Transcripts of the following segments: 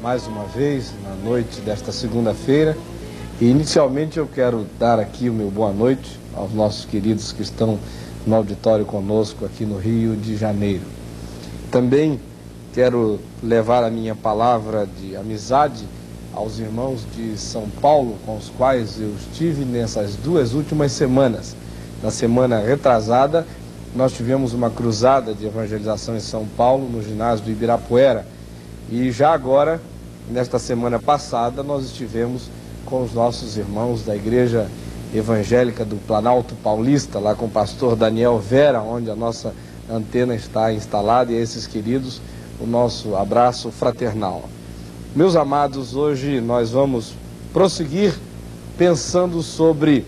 mais uma vez na noite desta segunda-feira. E inicialmente eu quero dar aqui o meu boa noite aos nossos queridos que estão no auditório conosco aqui no Rio de Janeiro. Também quero levar a minha palavra de amizade aos irmãos de São Paulo, com os quais eu estive nessas 2 últimas semanas. Na semana retrasada, nós tivemos uma cruzada de evangelização em São Paulo, no ginásio do Ibirapuera. E já agora, nesta semana passada, nós estivemos com os nossos irmãos da Igreja Evangélica do Planalto Paulista, lá com o pastor Daniel Vera, onde a nossa antena está instalada, e a esses queridos o nosso abraço fraternal. Meus amados, hoje nós vamos prosseguir pensando sobre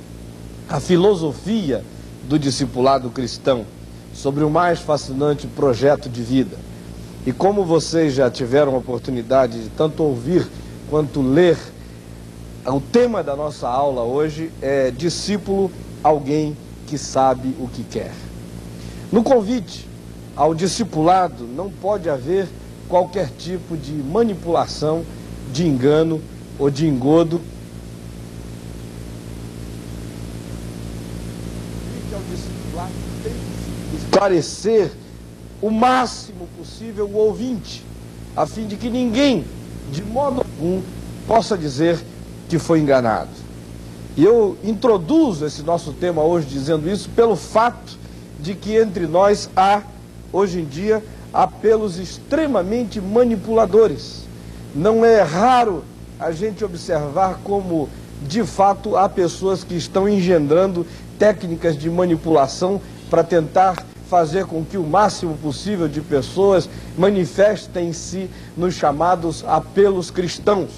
a filosofia do discipulado cristão, sobre o mais fascinante projeto de vida. E como vocês já tiveram a oportunidade de tanto ouvir quanto ler, o tema da nossa aula hoje é discípulo, alguém que sabe o que quer. No convite ao discipulado não pode haver qualquer tipo de manipulação, de engano ou de engodo. Ao discipulado tem que esclarecer o máximo possível o ouvinte, a fim de que ninguém, de modo algum, possa dizer que foi enganado. E eu introduzo esse nosso tema hoje dizendo isso pelo fato de que entre nós há, hoje em dia, apelos extremamente manipuladores. Não é raro a gente observar como, de fato, há pessoas que estão engendrando técnicas de manipulação para tentar fazer com que o máximo possível de pessoas manifestem-se nos chamados apelos cristãos.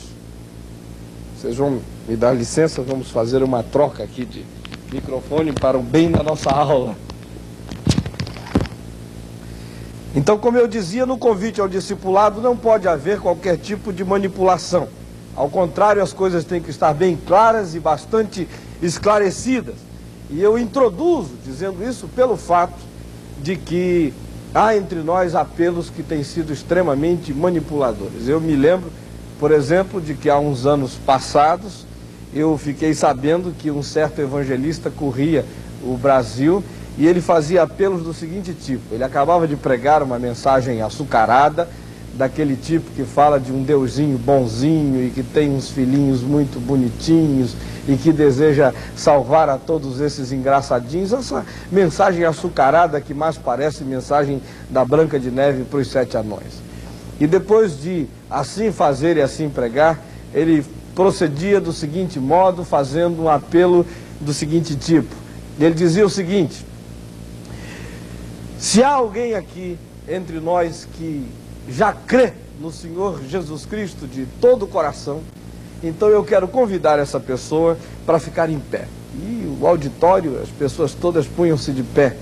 Vocês vão me dar licença, vamos fazer uma troca aqui de microfone para o bem da nossa aula. Então, como eu dizia, no convite ao discipulado não pode haver qualquer tipo de manipulação. Ao contrário, as coisas têm que estar bem claras e bastante esclarecidas. E eu introduzo dizendo isso pelo fato de que há entre nós apelos que têm sido extremamente manipuladores. Eu me lembro, por exemplo, de que há uns anos passados eu fiquei sabendo que um certo evangelista corria o Brasil e ele fazia apelos do seguinte tipo: ele acabava de pregar uma mensagem açucarada, daquele tipo que fala de um deusinho bonzinho e que tem uns filhinhos muito bonitinhos e que deseja salvar a todos esses engraçadinhos. Essa mensagem açucarada que mais parece mensagem da Branca de Neve para os 7 anões. E depois de assim fazer e assim pregar, ele procedia do seguinte modo, fazendo um apelo do seguinte tipo. Ele dizia o seguinte: se há alguém aqui entre nós que já crê no Senhor Jesus Cristo de todo o coração, então eu quero convidar essa pessoa para ficar em pé. E o auditório, as pessoas todas punham-se de pé.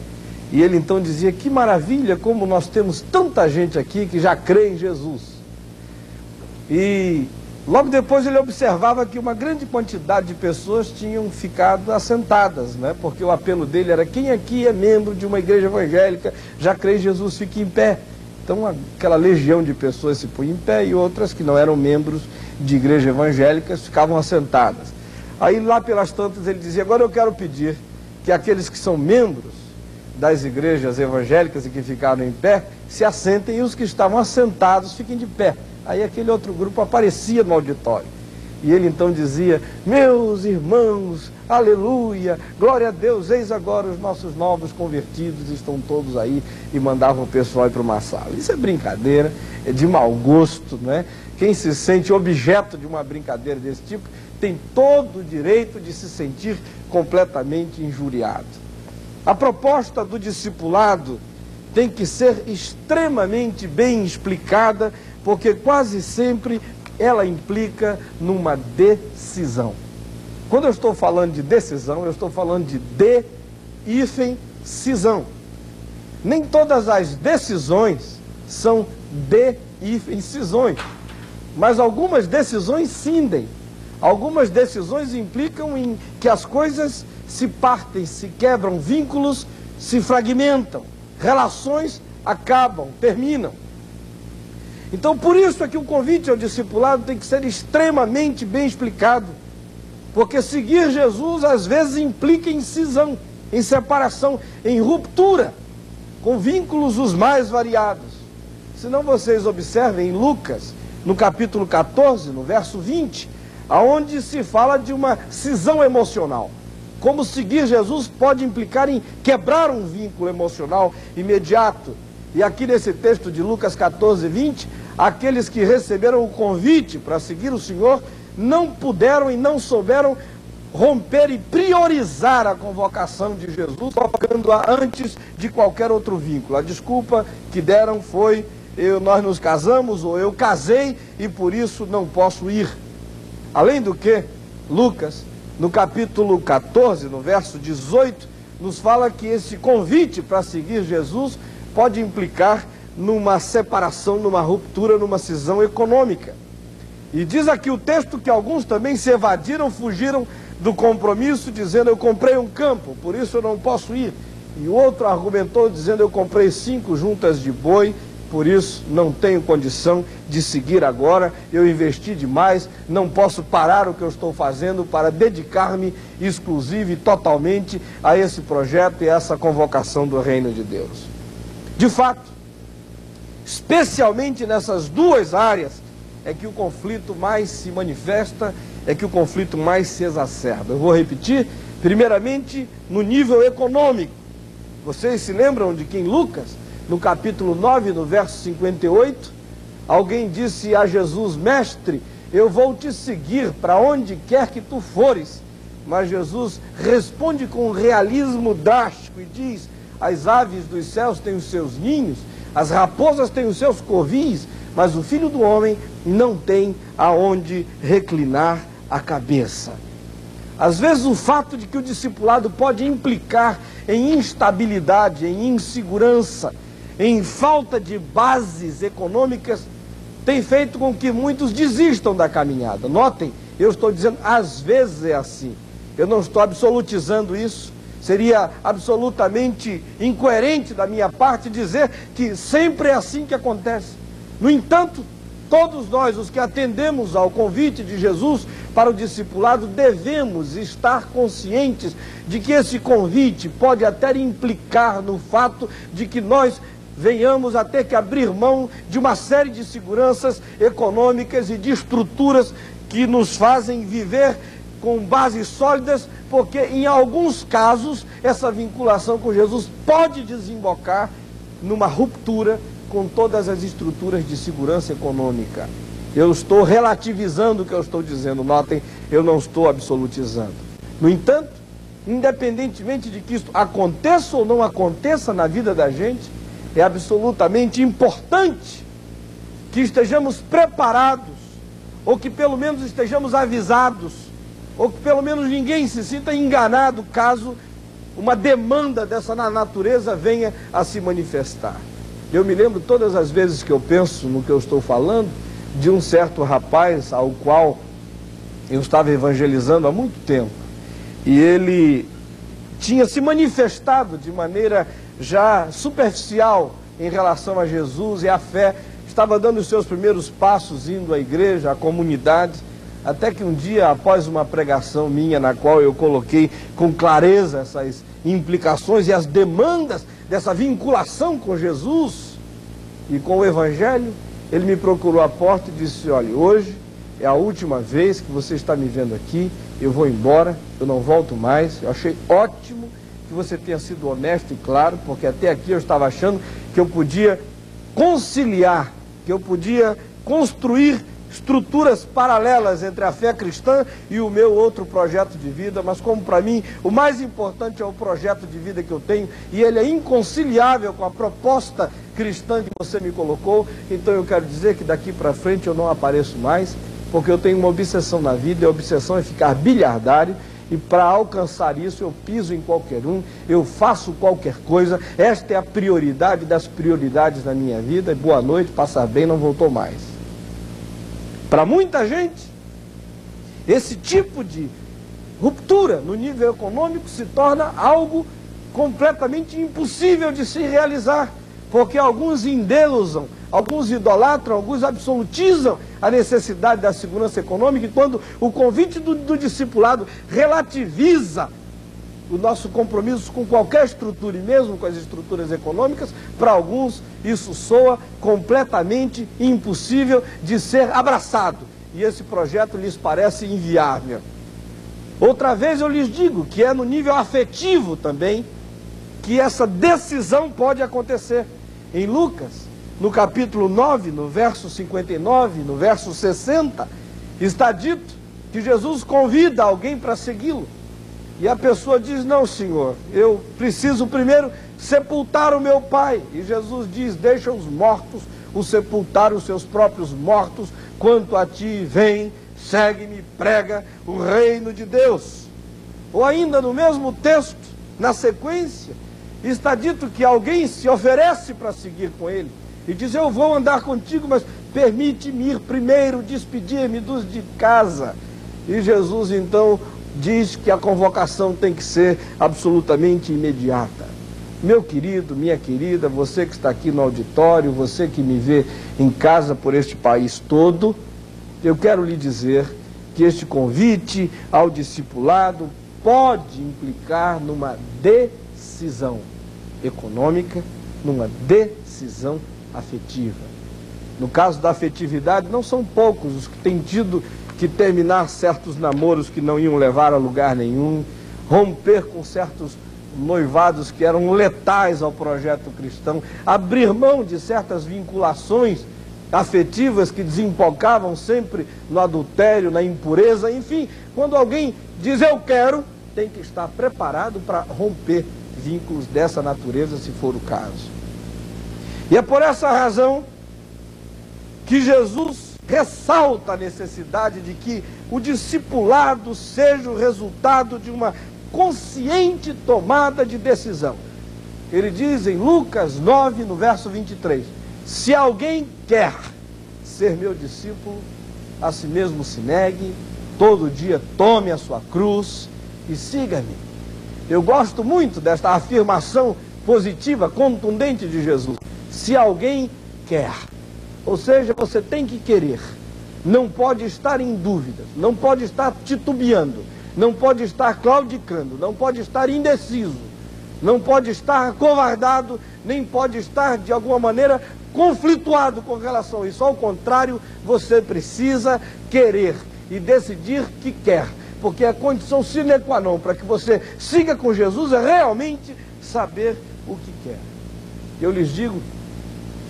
E ele então dizia: que maravilha, como nós temos tanta gente aqui que já crê em Jesus. E logo depois ele observava que uma grande quantidade de pessoas tinham ficado assentadas, né? Porque o apelo dele era: quem aqui é membro de uma igreja evangélica, já crê em Jesus, fique em pé. Então aquela legião de pessoas se punha em pé e outras que não eram membros de igreja evangélicas ficavam assentadas. Aí lá pelas tantas ele dizia: agora eu quero pedir que aqueles que são membros das igrejas evangélicas e que ficaram em pé se assentem, e os que estavam assentados fiquem de pé. Aí aquele outro grupo aparecia no auditório. E ele então dizia: meus irmãos, aleluia, glória a Deus, eis agora os nossos novos convertidos estão todos aí, e mandava o pessoal ir para uma sala. Isso é brincadeira, é de mau gosto, né? Quem se sente objeto de uma brincadeira desse tipo tem todo o direito de se sentir completamente injuriado. A proposta do discipulado tem que ser extremamente bem explicada, porque quase sempre ela implica numa decisão. Quando eu estou falando de decisão, eu estou falando de de-cisão. Nem todas as decisões são de-cisões, mas algumas decisões cindem. Algumas decisões implicam em que as coisas se partem, se quebram, vínculos se fragmentam, relações acabam, terminam. Então, por isso é que o convite ao discipulado tem que ser extremamente bem explicado. Porque seguir Jesus, às vezes, implica em cisão, em separação, em ruptura, com vínculos os mais variados. Se não, vocês observem em Lucas, no capítulo 14, no verso 20, aonde se fala de uma cisão emocional. Como seguir Jesus pode implicar em quebrar um vínculo emocional imediato. E aqui nesse texto de Lucas 14, 20, aqueles que receberam o convite para seguir o Senhor não puderam e não souberam romper e priorizar a convocação de Jesus, colocando-a antes de qualquer outro vínculo. A desculpa que deram foi: nós nos casamos, ou eu casei e por isso não posso ir. Além do que, Lucas, no capítulo 14, no verso 18, nos fala que esse convite para seguir Jesus pode implicar numa separação, numa ruptura, numa cisão econômica. E diz aqui o texto que alguns também se evadiram, fugiram do compromisso, dizendo: eu comprei um campo, por isso eu não posso ir. E o outro argumentou dizendo: eu comprei 5 juntas de boi, por isso não tenho condição de seguir agora, eu investi demais, não posso parar o que eu estou fazendo para dedicar-me exclusiva e totalmente a esse projeto e a essa convocação do reino de Deus. De fato, especialmente nessas duas áreas, é que o conflito mais se manifesta, é que o conflito mais se exacerba. Eu vou repetir, primeiramente no nível econômico. Vocês se lembram de que em Lucas, no capítulo 9, no verso 58, alguém disse a Jesus: mestre, eu vou te seguir para onde quer que tu fores. Mas Jesus responde com um realismo drástico e diz: as aves dos céus têm os seus ninhos, as raposas têm os seus covis, mas o Filho do Homem não tem aonde reclinar a cabeça. Às vezes o fato de que o discipulado pode implicar em instabilidade, em insegurança, em falta de bases econômicas, tem feito com que muitos desistam da caminhada. Notem, eu estou dizendo, às vezes é assim. Eu não estou absolutizando isso. Seria absolutamente incoerente da minha parte dizer que sempre é assim que acontece. No entanto, todos nós, os que atendemos ao convite de Jesus para o discipulado, devemos estar conscientes de que esse convite pode até implicar no fato de que nós venhamos a ter que abrir mão de uma série de seguranças econômicas e de estruturas que nos fazem viver com bases sólidas, porque em alguns casos essa vinculação com Jesus pode desembocar numa ruptura com todas as estruturas de segurança econômica. Eu estou relativizando o que eu estou dizendo, notem, eu não estou absolutizando. No entanto, independentemente de que isso aconteça ou não aconteça na vida da gente, é absolutamente importante que estejamos preparados, ou que pelo menos estejamos avisados, ou que pelo menos ninguém se sinta enganado caso uma demanda dessa natureza venha a se manifestar. Eu me lembro todas as vezes que eu penso no que eu estou falando, de um certo rapaz ao qual eu estava evangelizando há muito tempo. E ele tinha se manifestado de maneira já superficial em relação a Jesus e à fé. Estava dando os seus primeiros passos, indo à igreja, à comunidade, até que um dia, após uma pregação minha, na qual eu coloquei com clareza essas implicações e as demandas dessa vinculação com Jesus e com o Evangelho, ele me procurou à porta e disse: olha, hoje é a última vez que você está me vendo aqui, eu vou embora, eu não volto mais. Eu achei ótimo que você tenha sido honesto e claro, porque até aqui eu estava achando que eu podia conciliar, que eu podia construir estruturas paralelas entre a fé cristã e o meu outro projeto de vida, mas como para mim o mais importante é o projeto de vida que eu tenho, e ele é inconciliável com a proposta cristã que você me colocou, então eu quero dizer que daqui para frente eu não apareço mais, porque eu tenho uma obsessão na vida, e a obsessão é ficar bilhardário, e para alcançar isso eu piso em qualquer um, eu faço qualquer coisa, esta é a prioridade das prioridades da minha vida, e boa noite, passar bem, não voltou mais. Para muita gente, esse tipo de ruptura no nível econômico se torna algo completamente impossível de se realizar, porque alguns endeusam, alguns idolatram, alguns absolutizam a necessidade da segurança econômica, e quando o convite do discipulado relativiza o nosso compromisso com qualquer estrutura, e mesmo com as estruturas econômicas, para alguns isso soa completamente impossível de ser abraçado, e esse projeto lhes parece inviável. Outra vez eu lhes digo que é no nível afetivo também que essa decisão pode acontecer. Em Lucas, no capítulo 9, no verso 59, no verso 60, está dito que Jesus convida alguém para segui-lo. E a pessoa diz: não, Senhor, eu preciso primeiro sepultar o meu pai. E Jesus diz: deixa os mortos o sepultar os seus próprios mortos, quanto a ti, vem, segue-me, prega o reino de Deus. Ou ainda no mesmo texto, na sequência, está dito que alguém se oferece para seguir com ele e diz: eu vou andar contigo, mas permite-me ir primeiro, despedir-me dos de casa. E Jesus então diz que a convocação tem que ser absolutamente imediata. Meu querido, minha querida, você que está aqui no auditório, você que me vê em casa por este país todo, eu quero lhe dizer que este convite ao discipulado pode implicar numa decisão econômica, numa decisão afetiva. No caso da afetividade, não são poucos os que têm tido que terminar certos namoros que não iam levar a lugar nenhum, romper com certos noivados que eram letais ao projeto cristão, abrir mão de certas vinculações afetivas que desembocavam sempre no adultério, na impureza. Enfim, quando alguém diz eu quero, tem que estar preparado para romper vínculos dessa natureza, se for o caso. E é por essa razão que Jesus ressalta a necessidade de que o discipulado seja o resultado de uma consciente tomada de decisão. Ele diz em Lucas 9, no verso 23, se alguém quer ser meu discípulo, a si mesmo se negue, todo dia tome a sua cruz e siga-me. Eu gosto muito desta afirmação positiva, contundente de Jesus. Se alguém quer, ou seja, você tem que querer, não pode estar em dúvidas, não pode estar titubeando, não pode estar claudicando, não pode estar indeciso, não pode estar acovardado, nem pode estar de alguma maneira conflituado com relação a isso. Ao contrário, você precisa querer e decidir que quer, porque a condição sine qua non para que você siga com Jesus é realmente saber o que quer. Eu lhes digo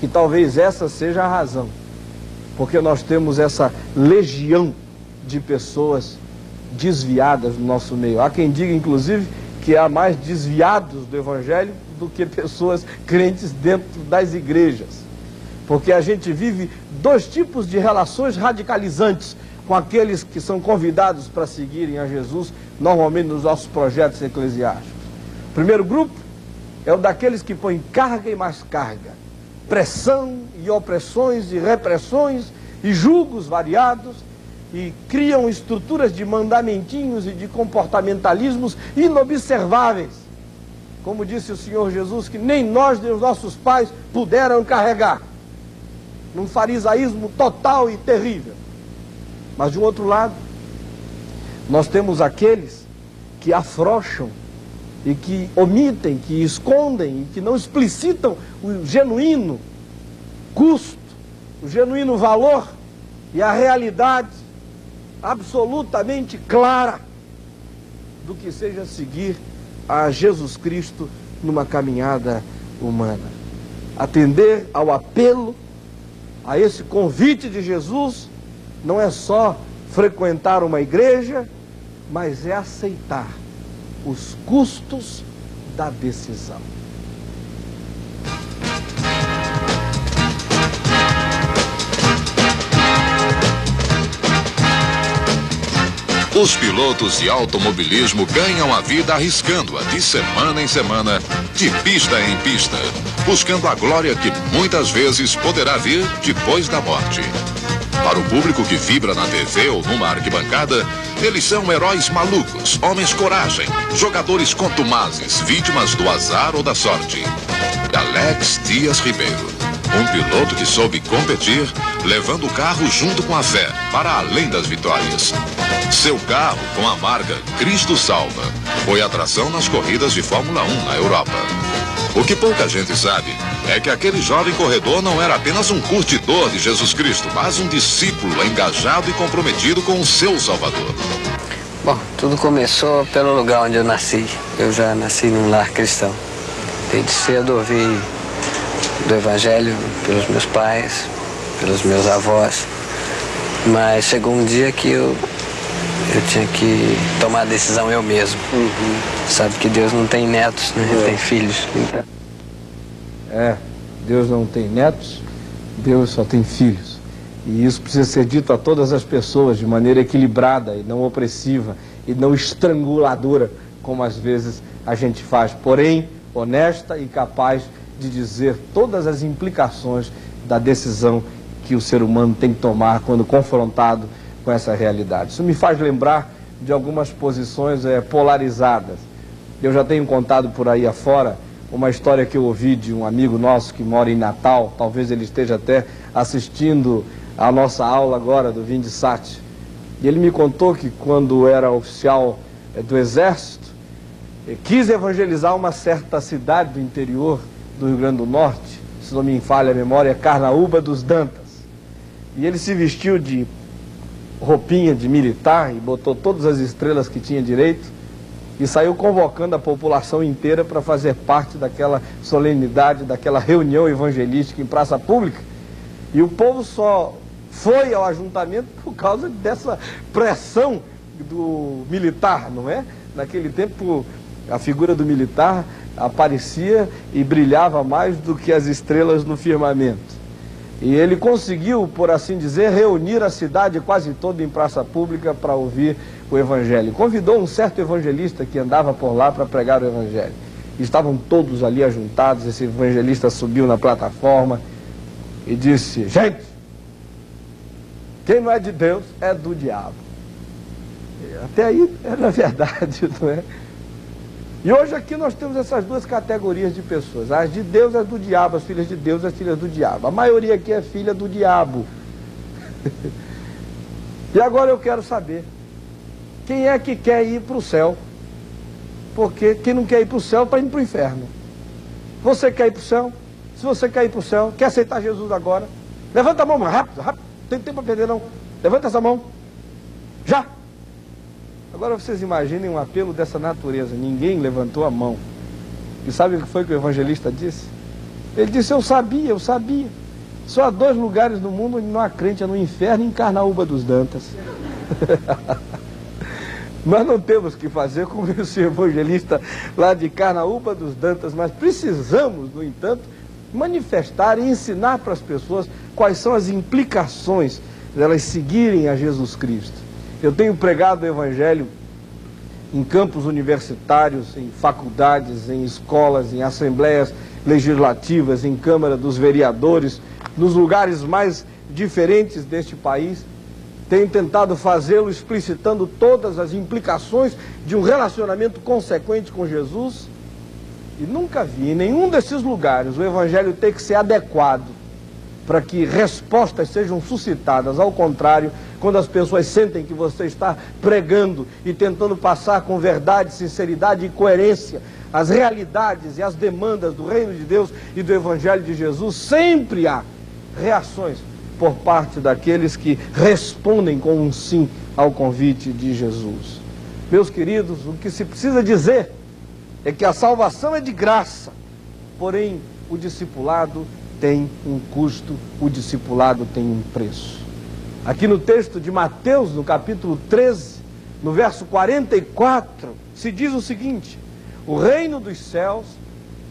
que talvez essa seja a razão, porque nós temos essa legião de pessoas desviadas no nosso meio. Há quem diga, inclusive, que há mais desviados do Evangelho do que pessoas crentes dentro das igrejas. Porque a gente vive dois tipos de relações radicalizantes com aqueles que são convidados para seguirem a Jesus, normalmente nos nossos projetos eclesiásticos. O primeiro grupo é o daqueles que põem carga e mais carga, pressão e opressões e repressões e julgos variados, e criam estruturas de mandamentinhos e de comportamentalismos inobserváveis, como disse o Senhor Jesus, que nem nós nem os nossos pais puderam carregar, num farisaísmo total e terrível. Mas de um outro lado, nós temos aqueles que afrouxam e que omitem, que escondem e que não explicitam o genuíno custo, o genuíno valor e a realidade absolutamente clara do que seja seguir a Jesus Cristo numa caminhada humana. Atender ao apelo, a esse convite de Jesus, não é só frequentar uma igreja, mas é aceitar os custos da decisão. Os pilotos de automobilismo ganham a vida arriscando-a de semana em semana, de pista em pista, buscando a glória que muitas vezes poderá vir depois da morte. Para o público que vibra na TV ou numa arquibancada, eles são heróis malucos, homens coragem, jogadores contumazes, vítimas do azar ou da sorte. Alex Dias Ribeiro, um piloto que soube competir, levando o carro junto com a fé, para além das vitórias. Seu carro, com a marca Cristo Salva, foi atração nas corridas de Fórmula 1 na Europa. O que pouca gente sabe é que aquele jovem corredor não era apenas um curtidor de Jesus Cristo, mas um discípulo engajado e comprometido com o seu Salvador. Bom, tudo começou pelo lugar onde eu nasci. Eu já nasci num lar cristão. Desde cedo ouvi do Evangelho pelos meus pais, pelos meus avós. Mas chegou um dia que eu tinha que tomar a decisão eu mesmo. Sabe que Deus não tem netos, né? Ele tem filhos. Então... Deus não tem netos, Deus só tem filhos. E isso precisa ser dito a todas as pessoas de maneira equilibrada e não opressiva e não estranguladora, como às vezes a gente faz, porém honesta e capaz de dizer todas as implicações da decisão que o ser humano tem que tomar quando confrontado com essa realidade. Isso me faz lembrar de algumas posições polarizadas. Eu já tenho contado por aí afora uma história que eu ouvi de um amigo nosso que mora em Natal, talvez ele esteja até assistindo a nossa aula agora do Vinde Sat. E ele me contou que quando era oficial do Exército, quis evangelizar uma certa cidade do interior do Rio Grande do Norte, se não me falha a memória, é Carnaúba dos Dantas. E ele se vestiu de roupinha de militar e botou todas as estrelas que tinha direito e saiu convocando a população inteira para fazer parte daquela solenidade, daquela reunião evangelística em praça pública. E o povo só foi ao ajuntamento por causa dessa pressão do militar, não é? Naquele tempo a figura do militar aparecia e brilhava mais do que as estrelas no firmamento. E ele conseguiu, por assim dizer, reunir a cidade quase toda em praça pública para ouvir o Evangelho. Convidou um certo evangelista que andava por lá para pregar o Evangelho. Estavam todos ali ajuntados, esse evangelista subiu na plataforma e disse: gente, quem não é de Deus é do diabo. Até aí era verdade, não é? E hoje aqui nós temos essas duas categorias de pessoas. As de Deus, as do diabo. As filhas de Deus, as filhas do diabo. A maioria aqui é filha do diabo. E agora eu quero saber, quem é que quer ir para o céu? Porque quem não quer ir para o céu está indo para o inferno. Você quer ir para o céu? Se você quer ir para o céu, quer aceitar Jesus agora? Levanta a mão, rápido, rápido. Não tem tempo para perder não. Levanta essa mão. Já. Agora vocês imaginem um apelo dessa natureza. Ninguém levantou a mão. E sabe o que foi que o evangelista disse? Ele disse: eu sabia. Só há 2 lugares no mundo onde não há crente, é no inferno e em Carnaúba dos Dantas. Nós não temos que fazer como esse evangelista lá de Carnaúba dos Dantas, mas precisamos, no entanto, manifestar e ensinar para as pessoas quais são as implicações delas seguirem a Jesus Cristo. Eu tenho pregado o Evangelho em campos universitários, em faculdades, em escolas, em assembleias legislativas, em Câmara dos Vereadores, nos lugares mais diferentes deste país. Tenho tentado fazê-lo explicitando todas as implicações de um relacionamento consequente com Jesus. E nunca vi em nenhum desses lugares o Evangelho ter que ser adequado para que respostas sejam suscitadas. Ao contrário, quando as pessoas sentem que você está pregando e tentando passar com verdade, sinceridade e coerência as realidades e as demandas do reino de Deus e do Evangelho de Jesus, sempre há reações por parte daqueles que respondem com um sim ao convite de Jesus. Meus queridos, o que se precisa dizer é que a salvação é de graça, porém o discipulado tem um custo, o discipulado tem um preço. Aqui no texto de Mateus, no capítulo 13, no verso 44, se diz o seguinte: o reino dos céus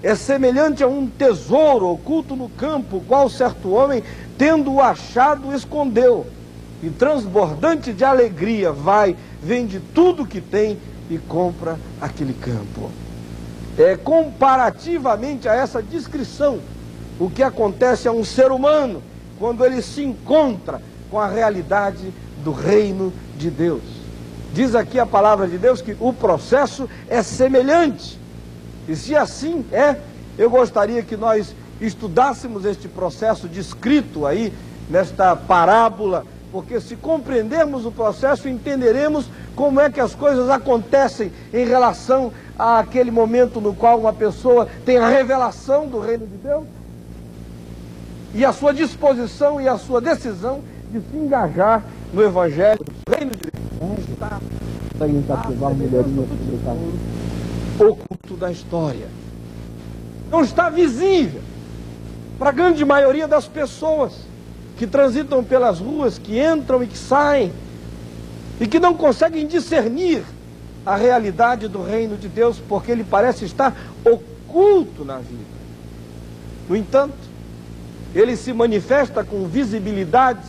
é semelhante a um tesouro oculto no campo, o qual certo homem, tendo-o achado, escondeu, e transbordante de alegria vai, vende tudo que tem e compra aquele campo. Comparativamente a essa descrição, o que acontece a um ser humano quando ele se encontra com a realidade do reino de Deus. Diz aqui a palavra de Deus que o processo é semelhante. E se assim é, eu gostaria que nós estudássemos este processo descrito aí nesta parábola, porque se compreendermos o processo, entenderemos como é que as coisas acontecem em relação àquele momento no qual uma pessoa tem a revelação do reino de Deus e a sua disposição e a sua decisão de se engajar no evangelho do reino de Deus. Oculto da história. Não está visível para a grande maioria das pessoas que transitam pelas ruas, que entram e que saem, e que não conseguem discernir a realidade do reino de Deus, porque ele parece estar oculto na vida. No entanto, ele se manifesta com visibilidade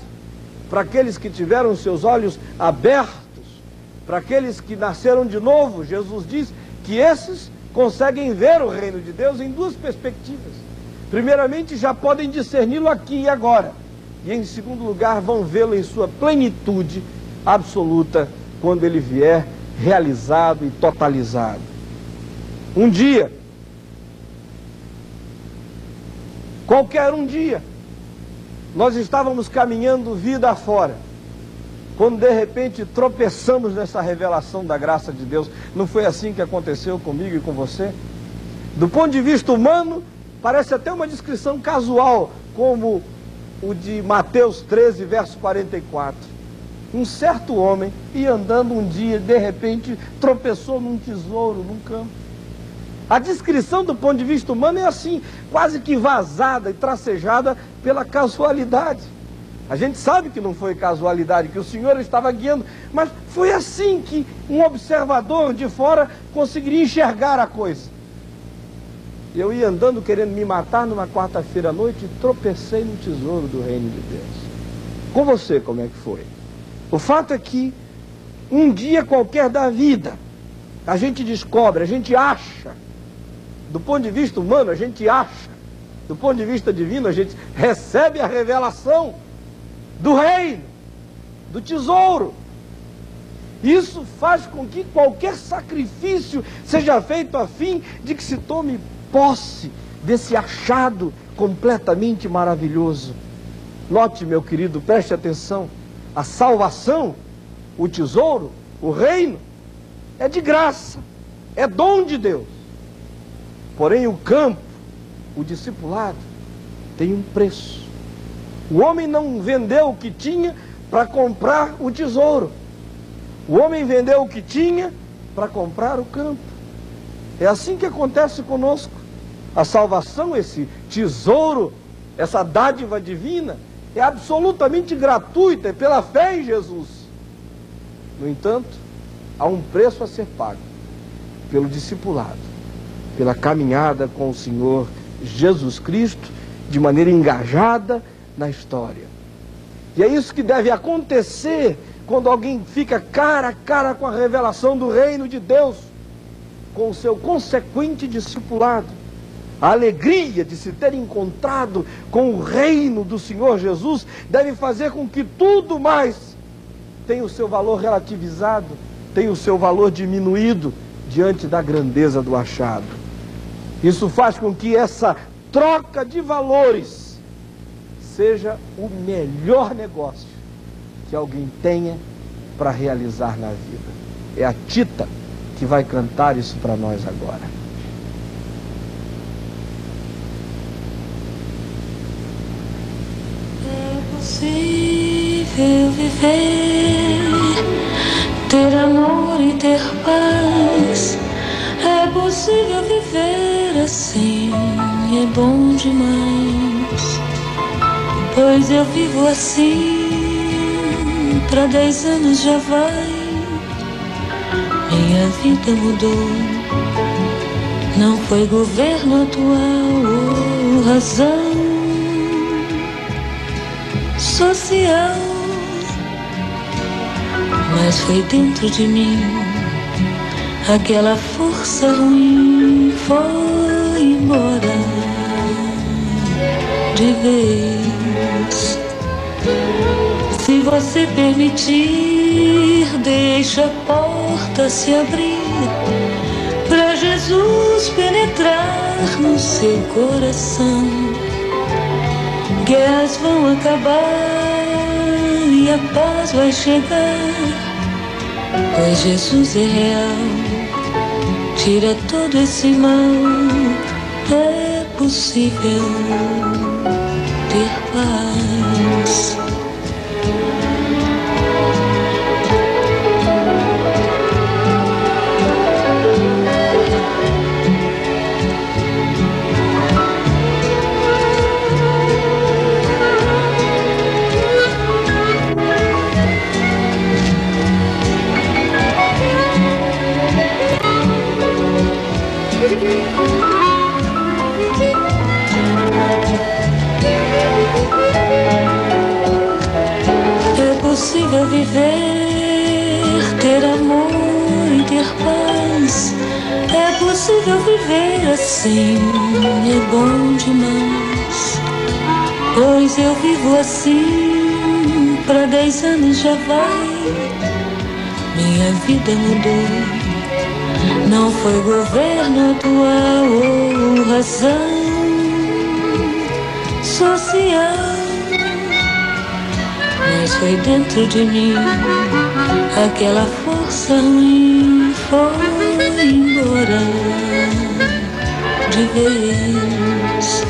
para aqueles que tiveram seus olhos abertos, para aqueles que nasceram de novo. Jesus diz que esses conseguem ver o reino de Deus em duas perspectivas. Primeiramente, já podem discerni-lo aqui e agora. E em segundo lugar, vão vê-lo em sua plenitude absoluta, quando ele vier realizado e totalizado. Um dia, qualquer um dia, nós estávamos caminhando vida afora, quando de repente tropeçamos nessa revelação da graça de Deus. Não foi assim que aconteceu comigo e com você? Do ponto de vista humano, parece até uma descrição casual, como o de Mateus 13, verso 44. Um certo homem ia andando um dia, de repente tropeçou num tesouro, num campo. A descrição do ponto de vista humano é assim, quase que vazada e tracejada pela casualidade. A gente sabe que não foi casualidade, que o Senhor estava guiando, mas foi assim que um observador de fora conseguiria enxergar a coisa. Eu ia andando querendo me matar numa quarta-feira à noite e tropecei no tesouro do reino de Deus. Com você, como é que foi? O fato é que um dia qualquer da vida, a gente descobre, a gente acha, do ponto de vista humano, a gente acha, do ponto de vista divino, a gente recebe a revelação do reino, do tesouro. Isso faz com que qualquer sacrifício seja feito a fim de que se tome posse desse achado completamente maravilhoso. Note, meu querido, preste atenção, a salvação, o tesouro, o reino, é de graça, é dom de Deus. Porém, o campo, o discipulado, tem um preço. O homem não vendeu o que tinha para comprar o tesouro. O homem vendeu o que tinha para comprar o campo. É assim que acontece conosco. A salvação, esse tesouro, essa dádiva divina, é absolutamente gratuita, é pela fé em Jesus. No entanto, há um preço a ser pago pelo discipulado, pela caminhada com o Senhor Jesus Cristo, de maneira engajada na história. E é isso que deve acontecer quando alguém fica cara a cara com a revelação do reino de Deus, com o seu consequente discipulado. A alegria de se ter encontrado com o reino do Senhor Jesus deve fazer com que tudo mais tenha o seu valor relativizado, tenha o seu valor diminuído diante da grandeza do achado. Isso faz com que essa troca de valores seja o melhor negócio que alguém tenha para realizar na vida. É a Tita que vai cantar isso para nós agora. É possível viver, ter amor e ter paz. É possível viver assim, é bom demais. Pois eu vivo assim, pra 10 anos já vai. Minha vida mudou, não foi governo atual ou razão social, mas foi dentro de mim. Aquela força ruim foi embora de vez. Se você permitir, deixa a porta se abrir para Jesus penetrar no seu coração. Guerras vão acabar e a paz vai chegar, pois Jesus é real, tira todo esse mal. É possível ter paz. É possível viver, ter amor e ter paz. É possível viver assim, é bom demais. Pois eu vivo assim, pra 10 anos já vai. Minha vida mudou, não foi governo atual ou razão social, mas foi dentro de mim. Aquela força ruim foi embora de vez.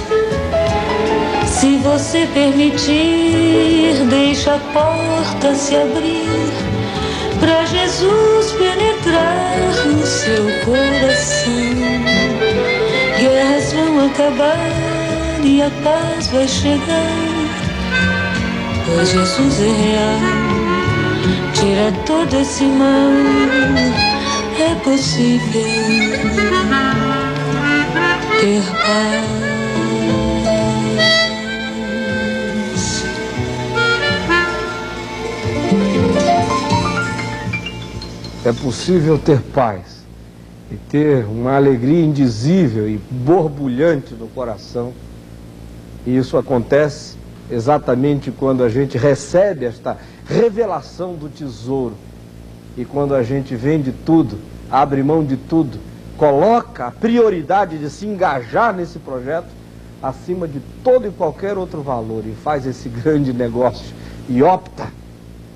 Se você permitir, deixa a porta se abrir pra Jesus penetrar no seu coração. Guerras vão acabar e a paz vai chegar, pois Jesus é real, tira todo esse mal. É possível ter paz. É possível ter paz e ter uma alegria indizível e borbulhante no coração. E isso acontece exatamente quando a gente recebe esta revelação do tesouro. E quando a gente vende tudo, abre mão de tudo, coloca a prioridade de se engajar nesse projeto acima de todo e qualquer outro valor e faz esse grande negócio e opta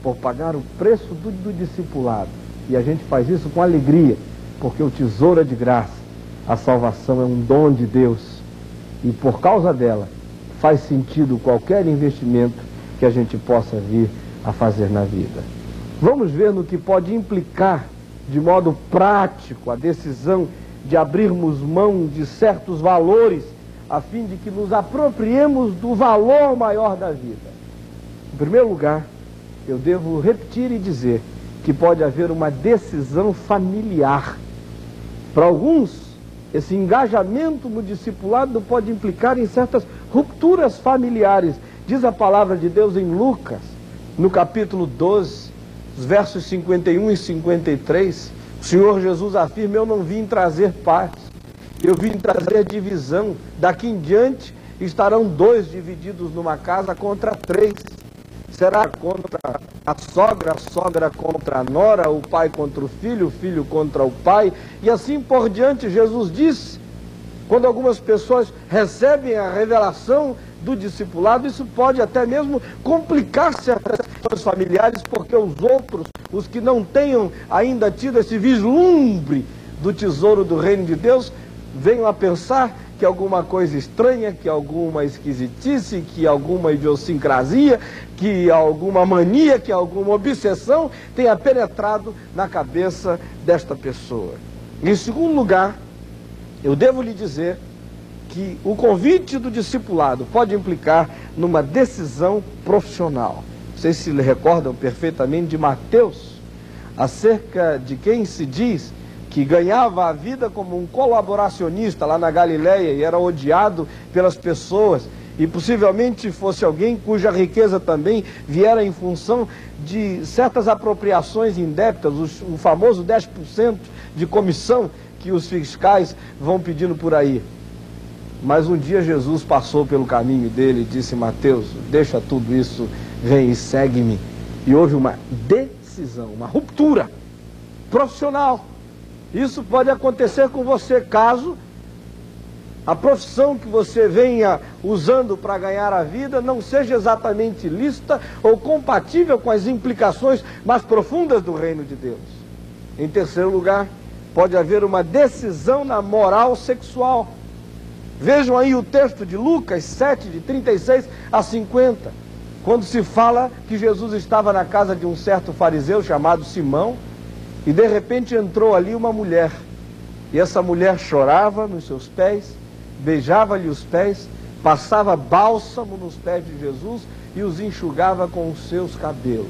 por pagar o preço do discipulado. E a gente faz isso com alegria, porque o tesouro é de graça, a salvação é um dom de Deus. E por causa dela, faz sentido qualquer investimento que a gente possa vir a fazer na vida. Vamos ver no que pode implicar, de modo prático, a decisão de abrirmos mão de certos valores, a fim de que nos apropriemos do valor maior da vida. Em primeiro lugar, eu devo repetir e dizer que pode haver uma decisão familiar. Para alguns, esse engajamento no discipulado pode implicar em certas rupturas familiares. Diz a palavra de Deus em Lucas, no capítulo 12, os versos 51 e 53, o Senhor Jesus afirma: eu não vim trazer paz, eu vim trazer divisão. Daqui em diante estarão 2 divididos numa casa contra 3. Será contra a sogra contra a nora, o pai contra o filho contra o pai, e assim por diante. Jesus disse, quando algumas pessoas recebem a revelação do discipulado, isso pode até mesmo complicar certas questões familiares, porque os outros, os que não tenham ainda tido esse vislumbre do tesouro do reino de Deus, venham a pensar que alguma coisa estranha, que alguma esquisitice, que alguma idiosincrasia, que alguma mania, que alguma obsessão tenha penetrado na cabeça desta pessoa. Em segundo lugar, eu devo lhe dizer que o convite do discipulado pode implicar numa decisão profissional. Vocês se recordam perfeitamente de Mateus, acerca de quem se diz que ganhava a vida como um colaboracionista lá na Galileia e era odiado pelas pessoas, e possivelmente fosse alguém cuja riqueza também viera em função de certas apropriações indébitas, o famoso 10% de comissão que os fiscais vão pedindo por aí. Mas um dia Jesus passou pelo caminho dele e disse: Mateus, deixa tudo isso, vem e segue-me. E houve uma decisão, uma ruptura profissional. Isso pode acontecer com você caso a profissão que você venha usando para ganhar a vida não seja exatamente lícita ou compatível com as implicações mais profundas do reino de Deus. Em terceiro lugar, pode haver uma decisão na moral sexual. Vejam aí o texto de Lucas 7, de 36 a 50, quando se fala que Jesus estava na casa de um certo fariseu chamado Simão, e de repente entrou ali uma mulher, e essa mulher chorava nos seus pés, beijava-lhe os pés, passava bálsamo nos pés de Jesus e os enxugava com os seus cabelos.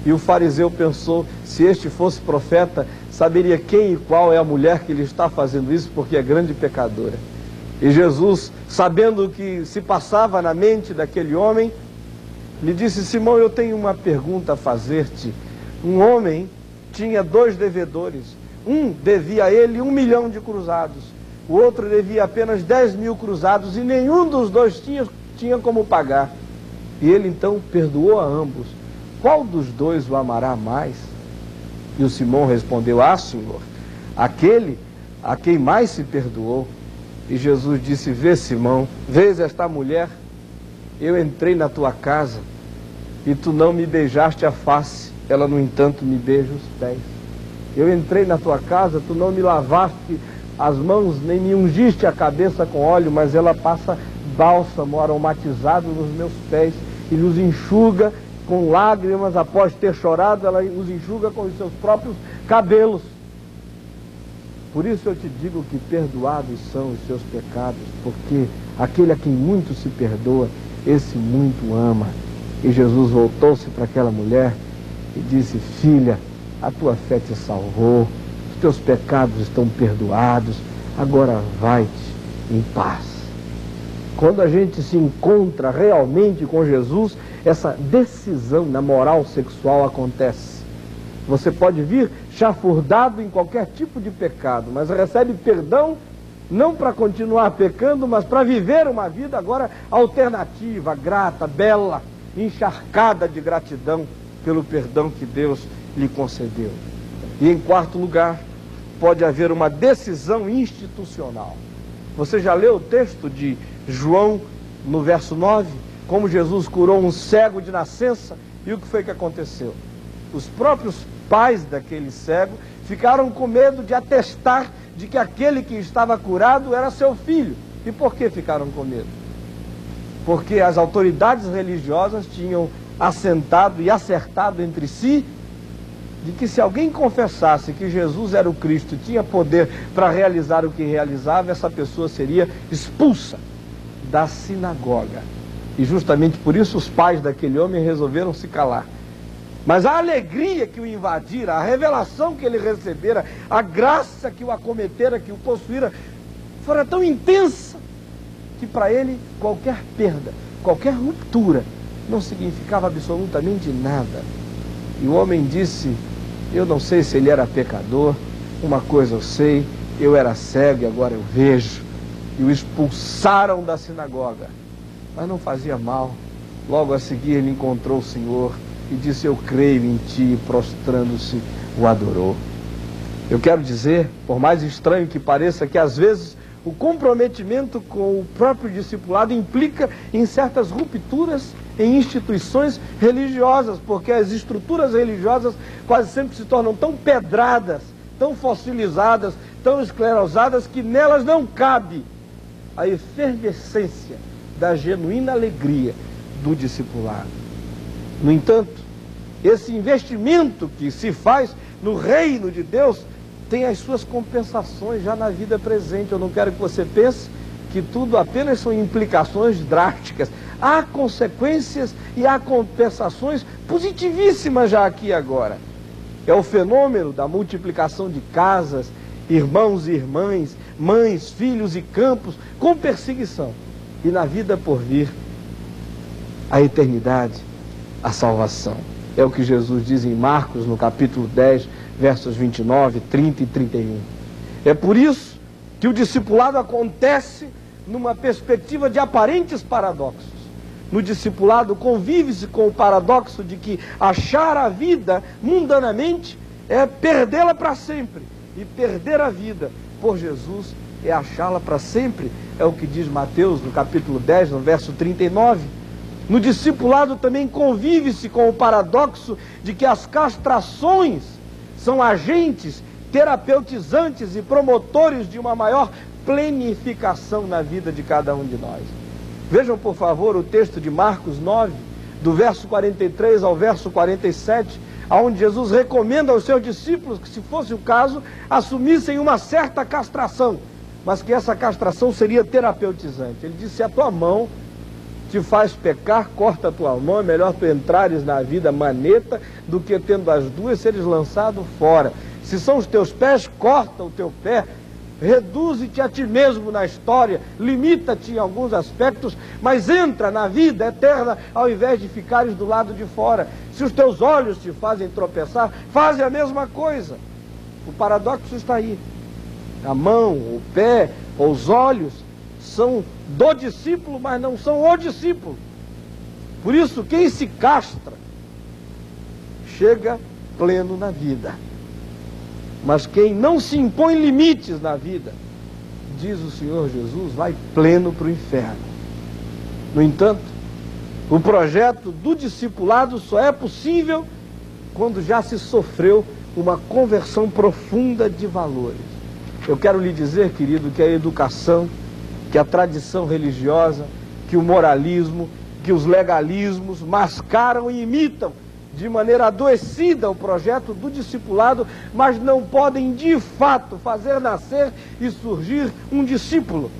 E o fariseu pensou, se este fosse profeta, saberia quem e qual é a mulher que lhe está fazendo isso, porque é grande pecadora. E Jesus, sabendo o que se passava na mente daquele homem, lhe disse: Simão, eu tenho uma pergunta a fazer-te. Um homem tinha 2 devedores. Um devia a ele 1 milhão de cruzados. O outro devia apenas 10.000 cruzados e nenhum dos dois tinha como pagar. E ele então perdoou a ambos. Qual dos dois o amará mais? E o Simão respondeu: Ah, Senhor, aquele a quem mais se perdoou. E Jesus disse: Vê, Simão, vês esta mulher? Eu entrei na tua casa e tu não me beijaste a face. Ela, no entanto, me beija os pés. Eu entrei na tua casa, tu não me lavaste as mãos, nem me ungiste a cabeça com óleo, mas ela passa bálsamo aromatizado nos meus pés e os enxuga com lágrimas. Após ter chorado, ela os enxuga com os seus próprios cabelos. Por isso eu te digo que perdoados são os seus pecados, porque aquele a quem muito se perdoa, esse muito ama. E Jesus voltou-se para aquela mulher e disse: Filha, a tua fé te salvou, os teus pecados estão perdoados, agora vai-te em paz. Quando a gente se encontra realmente com Jesus, essa decisão na moral sexual acontece. Você pode vir chafurdado em qualquer tipo de pecado, mas recebe perdão não para continuar pecando, mas para viver uma vida agora alternativa, grata, bela, encharcada de gratidão pelo perdão que Deus lhe concedeu. E em quarto lugar, pode haver uma decisão institucional. Você já leu o texto de João no verso 9? Como Jesus curou um cego de nascença, e o que foi que aconteceu? Os próprios pais daquele cego ficaram com medo de atestar de que aquele que estava curado era seu filho. E por que ficaram com medo? Porque as autoridades religiosas tinham assentado e acertado entre si de que se alguém confessasse que Jesus era o Cristo, tinha poder para realizar o que realizava, essa pessoa seria expulsa da sinagoga. E justamente por isso os pais daquele homem resolveram se calar. Mas a alegria que o invadira, a revelação que ele recebera, a graça que o acometera, que o possuíra, fora tão intensa que para ele qualquer perda, qualquer ruptura não significava absolutamente nada. E o homem disse: eu não sei se ele era pecador, uma coisa eu sei, eu era cego e agora eu vejo. E o expulsaram da sinagoga, mas não fazia mal. Logo a seguir ele encontrou o Senhor e disse: eu creio em ti, e prostrando-se o adorou. Eu quero dizer, por mais estranho que pareça, que às vezes o comprometimento com o próprio discipulado implica em certas rupturas em instituições religiosas, porque as estruturas religiosas quase sempre se tornam tão pedradas, tão fossilizadas, tão esclerosadas, que nelas não cabe a efervescência da genuína alegria do discipulado. No entanto, esse investimento que se faz no reino de Deus tem as suas compensações já na vida presente. Eu não quero que você pense que tudo apenas são implicações drásticas. Há consequências e há compensações positivíssimas já aqui e agora. É o fenômeno da multiplicação de casas, irmãos e irmãs, mães, filhos e campos, com perseguição. E na vida por vir, a eternidade, a salvação. É o que Jesus diz em Marcos, no capítulo 10, versos 29, 30 e 31. É por isso que o discipulado acontece numa perspectiva de aparentes paradoxos. no discipulado, convive-se com o paradoxo de que achar a vida mundanamente é perdê-la para sempre. E perder a vida por Jesus é achá-la para sempre. É o que diz Mateus no capítulo 10, no verso 39. No discipulado também convive-se com o paradoxo de que as castrações são agentes terapeutizantes e promotores de uma maior planificação na vida de cada um de nós. Vejam, por favor, o texto de Marcos 9, do verso 43 ao verso 47, onde Jesus recomenda aos seus discípulos que, se fosse o caso, assumissem uma certa castração, mas que essa castração seria terapeutizante. Ele disse: se a tua mão te faz pecar, corta a tua mão, é melhor tu entrares na vida maneta do que, tendo as duas, seres lançado fora. Se são os teus pés, corta o teu pé. Reduze-te a ti mesmo na história, limita-te em alguns aspectos, mas entra na vida eterna ao invés de ficares do lado de fora. Se os teus olhos te fazem tropeçar, faze a mesma coisa. O paradoxo está aí. A mão, o pé, os olhos são do discípulo, mas não são o discípulo. Por isso, quem se castra chega pleno na vida. Mas quem não se impõe limites na vida, diz o Senhor Jesus, vai pleno para o inferno. No entanto, o projeto do discipulado só é possível quando já se sofreu uma conversão profunda de valores. Eu quero lhe dizer, querido, que a educação, que a tradição religiosa, que o moralismo, que os legalismos mascaram e imitam de maneira adoecida o projeto do discipulado, mas não podem de fato fazer nascer e surgir um discípulo.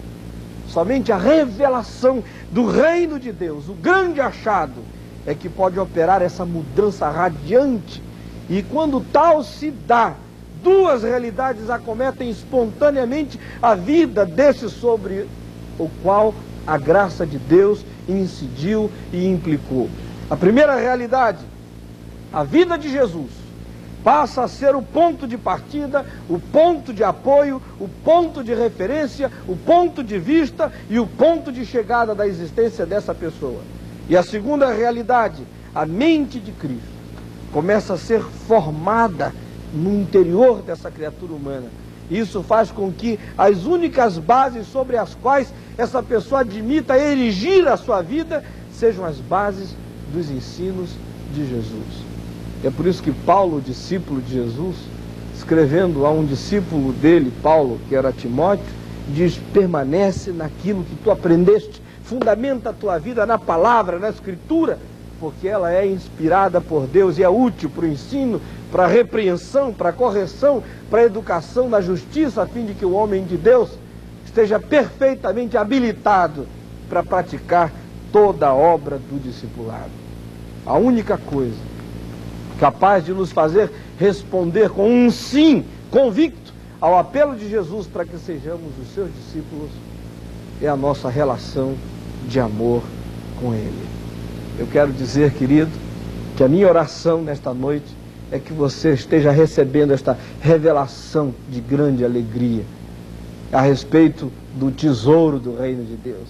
Somente a revelação do reino de Deus, o grande achado, é que pode operar essa mudança radiante. E quando tal se dá, duas realidades acometem espontaneamente a vida desse sobre o qual a graça de Deus incidiu e implicou. A primeira realidade: a vida de Jesus passa a ser o ponto de partida, o ponto de apoio, o ponto de referência, o ponto de vista e o ponto de chegada da existência dessa pessoa. E a segunda realidade, a mente de Cristo, começa a ser formada no interior dessa criatura humana. Isso faz com que as únicas bases sobre as quais essa pessoa admita erigir a sua vida sejam as bases dos ensinos de Jesus. É por isso que Paulo, discípulo de Jesus, escrevendo a um discípulo dele, Paulo, que era Timóteo, diz: permanece naquilo que tu aprendeste, fundamenta a tua vida na palavra, na escritura, porque ela é inspirada por Deus e é útil para o ensino, para a repreensão, para a correção, para a educação na justiça, a fim de que o homem de Deus esteja perfeitamente habilitado para praticar toda a obra do discipulado. A única coisa capaz de nos fazer responder com um sim convicto ao apelo de Jesus para que sejamos os seus discípulos é a nossa relação de amor com Ele. Eu quero dizer, querido, que a minha oração nesta noite é que você esteja recebendo esta revelação de grande alegria a respeito do tesouro do reino de Deus.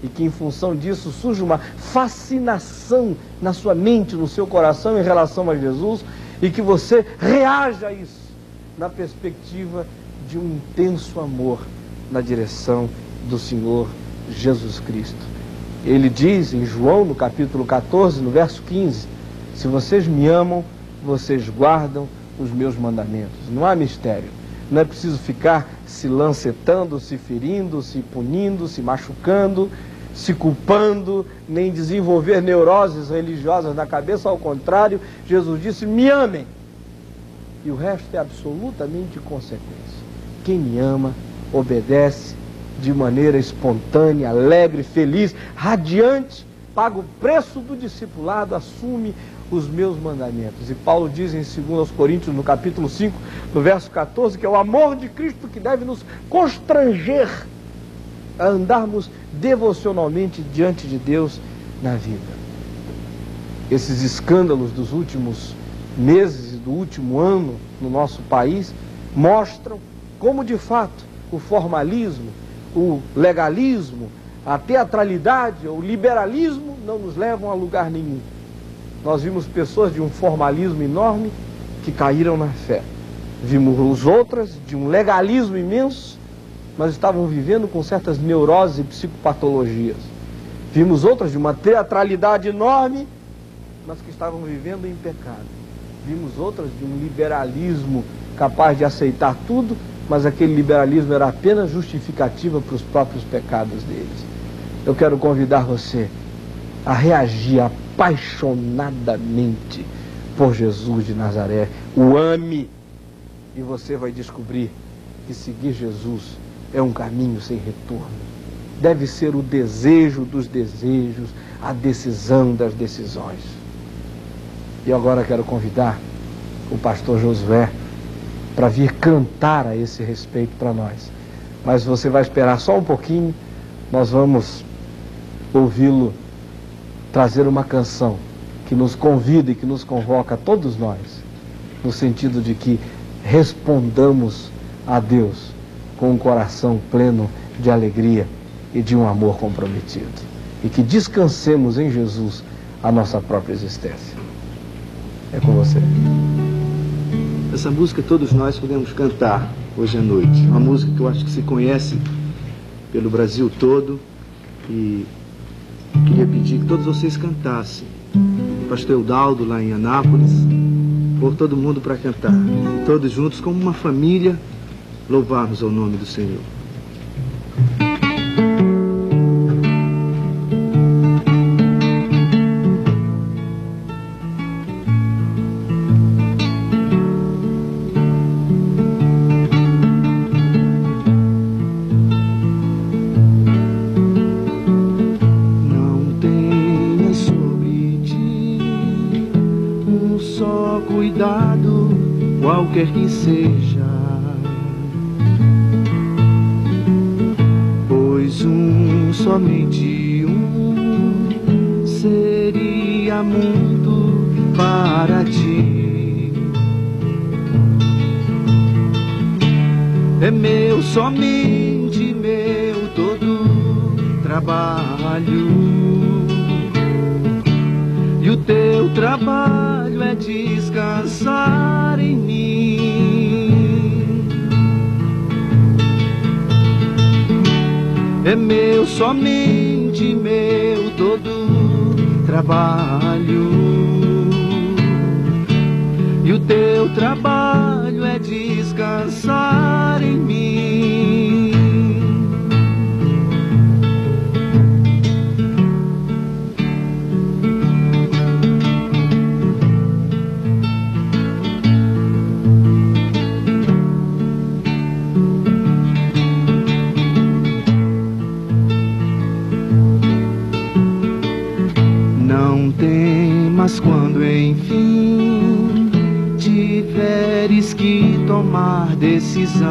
E que em função disso surja uma fascinação na sua mente, no seu coração em relação a Jesus, e que você reaja a isso na perspectiva de um intenso amor na direção do Senhor Jesus Cristo. Ele diz em João, no capítulo 14, no verso 15, se vocês me amam, vocês guardam os meus mandamentos. Não há mistério. Não é preciso ficar se lancetando, se ferindo, se punindo, se machucando, se culpando, nem desenvolver neuroses religiosas na cabeça. Ao contrário, Jesus disse: me amem. E o resto é absolutamente consequência. Quem me ama, obedece de maneira espontânea, alegre, feliz, radiante, paga o preço do discipulado, assume os meus mandamentos. E Paulo diz em 2 Coríntios, no capítulo 5, no verso 14, que é o amor de Cristo que deve nos constranger a andarmos devocionalmente diante de Deus na vida. Esses escândalos dos últimos meses e do último ano no nosso país mostram como de fato o formalismo, o legalismo, a teatralidade, o liberalismo não nos levam a lugar nenhum. Nós vimos pessoas de um formalismo enorme que caíram na fé. Vimos outras de um legalismo imenso, mas estavam vivendo com certas neuroses e psicopatologias. Vimos outras de uma teatralidade enorme, mas que estavam vivendo em pecado. Vimos outras de um liberalismo capaz de aceitar tudo, mas aquele liberalismo era apenas justificativa para os próprios pecados deles. Eu quero convidar você a reagir apaixonadamente por Jesus de Nazaré. O ame, e você vai descobrir que seguir Jesus é um caminho sem retorno. Deve ser o desejo dos desejos, a decisão das decisões. E agora quero convidar o pastor Josué para vir cantar a esse respeito para nós. Mas você vai esperar só um pouquinho, nós vamos ouvi-lo trazer uma canção que nos convida e que nos convoca a todos nós, no sentido de que respondamos a Deus com um coração pleno de alegria e de um amor comprometido, e que descansemos em Jesus a nossa própria existência. É com você. Essa música todos nós podemos cantar hoje à noite. Uma música que eu acho que se conhece pelo Brasil todo, e queria pedir que todos vocês cantassem. O pastor Eudaldo lá em Anápolis, por todo mundo para cantar. E todos juntos, como uma família, louvarmos ao nome do Senhor. Quer que seja, pois somente seria muito para ti. É meu, somente meu, todo trabalho, e o teu trabalho é descansar em mim. É meu, somente meu, todo trabalho, e o teu trabalho é descansar em mim. Mas quando enfim tiveres que tomar decisão,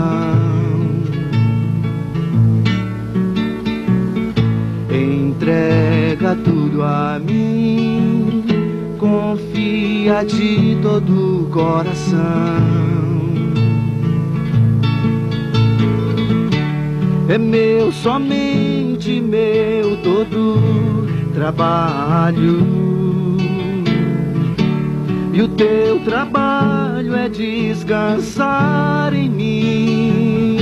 entrega tudo a mim, confia de todo o coração. É meu, somente meu, todo trabalho, e o teu trabalho é descansar em mim.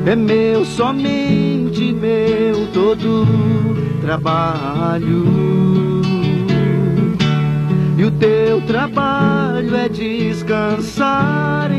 É meu, somente meu, todo trabalho, e o teu trabalho é descansar